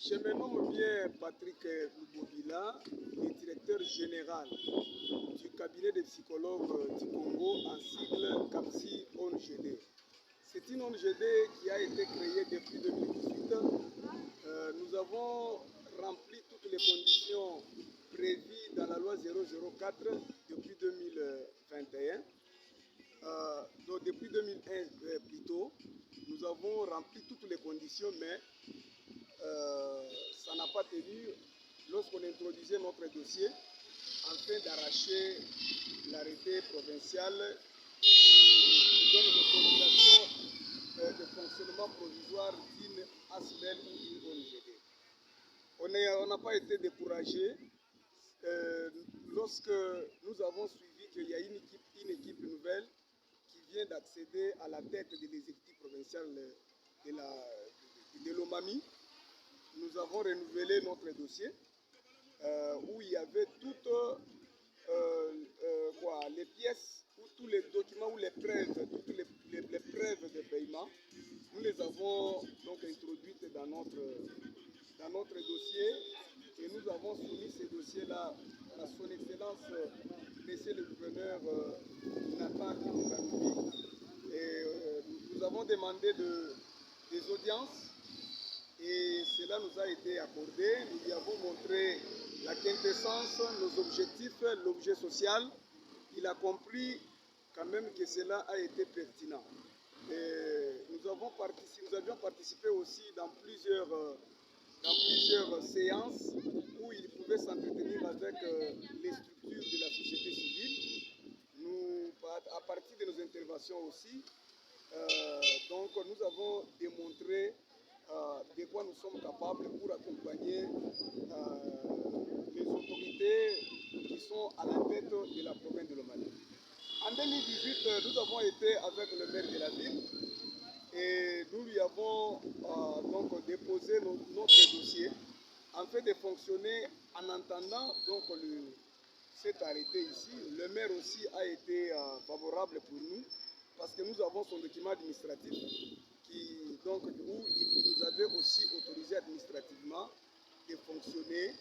Je me nomme bien Patrick Lubovila, le directeur général du cabinet des psychologues du Congo, en sigle CAPSI ONGD. C'est une ONGD qui a été créée depuis 2018. Nous avons rempli toutes les conditions prévues dans la loi 004 depuis 2021. Donc depuis 2001 plutôt, nous avons rempli toutes les conditions, mais ça n'a pas tenu lorsqu'on introduisait notre dossier afin d'arracher l'arrêté provincial qui donne l'autorisation de fonctionnement provisoire d'une ASBEL ou d'une ONGD. On n'a pas été découragé lorsque nous avons suivi qu'il y a une équipe nouvelle qui vient d'accéder à la tête de l'exécutif provincial de l'OMAMI. Nous avons renouvelé notre dossier où il y avait toutes les pièces, ou tous les documents ou les preuves, toutes les preuves de paiement. Nous les avons donc introduites dans notre dossier et nous avons soumis ces dossiers-là à son Excellence, Monsieur le gouverneur Nathan Kivukanubi. Et nous avons demandé des audiences. Et cela nous a été accordé. Nous lui avons montré la quintessence, nos objectifs, l'objet social. Il a compris quand même que cela a été pertinent. Et nous avions participé aussi dans plusieurs séances où il pouvait s'entretenir avec les structures de la société civile. À partir de nos interventions aussi, donc nous avons démontré de quoi nous sommes capables pour accompagner les autorités qui sont à la tête de la province de l'Omalie. En 2018, nous avons été avec le maire de la ville et nous lui avons donc déposé notre dossier en fait de fonctionner en entendant donc cet arrêté ici. Le maire aussi a été favorable pour nous parce que nous avons son document administratif où il nous avait aussi autorisé administrativement de fonctionner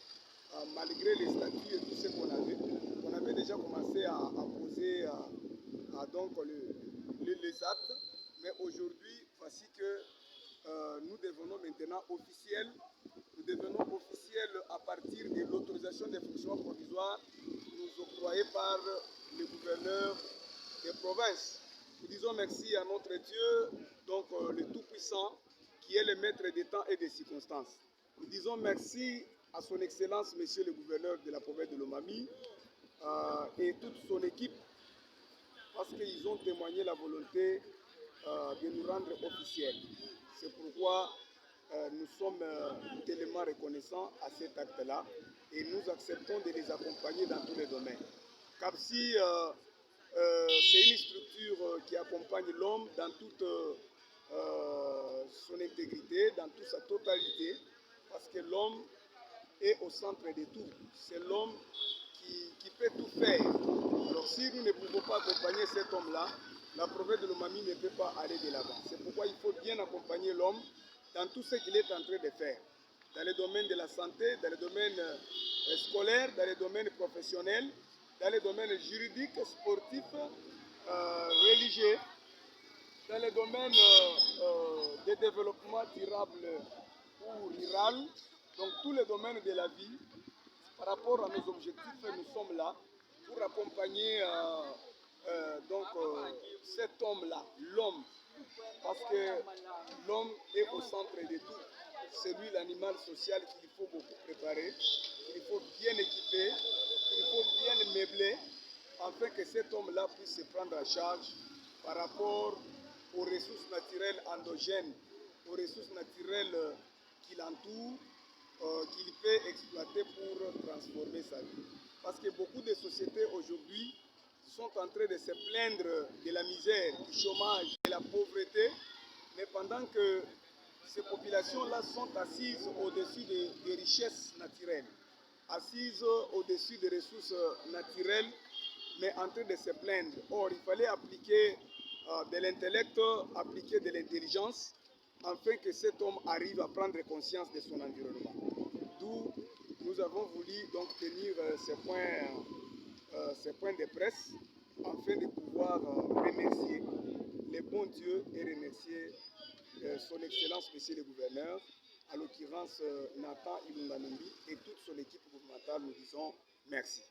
malgré les statuts et tout ce qu'on avait. On avait déjà commencé à poser donc les actes, mais aujourd'hui, voici que nous devenons maintenant officiels. Nous devenons officiels à partir de l'autorisation des fonctionnements provisoires nous octroyée par le gouverneur des provinces. Nous disons merci à notre Dieu, donc le Tout-Puissant, qui est le maître des temps et des circonstances. Nous disons merci à son Excellence, Monsieur le gouverneur de la province de l'Omami et toute son équipe, parce qu'ils ont témoigné la volonté de nous rendre officiels. C'est pourquoi nous sommes tellement reconnaissants à cet acte-là et nous acceptons de les accompagner dans tous les domaines. CAPSI, c'est une structure qui accompagne l'homme dans toute son intégrité, dans toute sa totalité, parce que l'homme est au centre de tout. C'est l'homme qui peut tout faire. Alors si nous ne pouvons pas accompagner cet homme-là, la province de l'Omami ne peut pas aller de l'avant. C'est pourquoi il faut bien accompagner l'homme dans tout ce qu'il est en train de faire. Dans le domaine de la santé, dans le domaine scolaire, dans le domaine professionnel, dans les domaines juridiques, sportifs, religieux, dans les domaines de développement durable ou rural, donc tous les domaines de la vie, par rapport à nos objectifs, nous sommes là pour accompagner cet homme-là, l'homme, parce que l'homme est au centre de tout. C'est lui l'animal social qu'il faut beaucoup préparer, qu'il faut bien équiper, qu'il faut bien meubler, afin que cet homme-là puisse se prendre en charge par rapport aux ressources naturelles endogènes, aux ressources naturelles qui l'entourent, qu'il peut exploiter pour transformer sa vie. Parce que beaucoup de sociétés aujourd'hui sont en train de se plaindre de la misère, du chômage, de la pauvreté, mais pendant que ces populations-là sont assises au-dessus des richesses naturelles, assises au-dessus des ressources naturelles, mais en train de se plaindre. Or, il fallait appliquer de l'intellect, appliquer de l'intelligence afin que cet homme arrive à prendre conscience de son environnement. D'où nous avons voulu donc tenir ces points de presse afin de pouvoir remercier les bons dieux et remercier son Excellence Monsieur le Gouverneur, à l'occurrence Nathan Ilunganumbi et toute son équipe gouvernementale. Nous disons merci.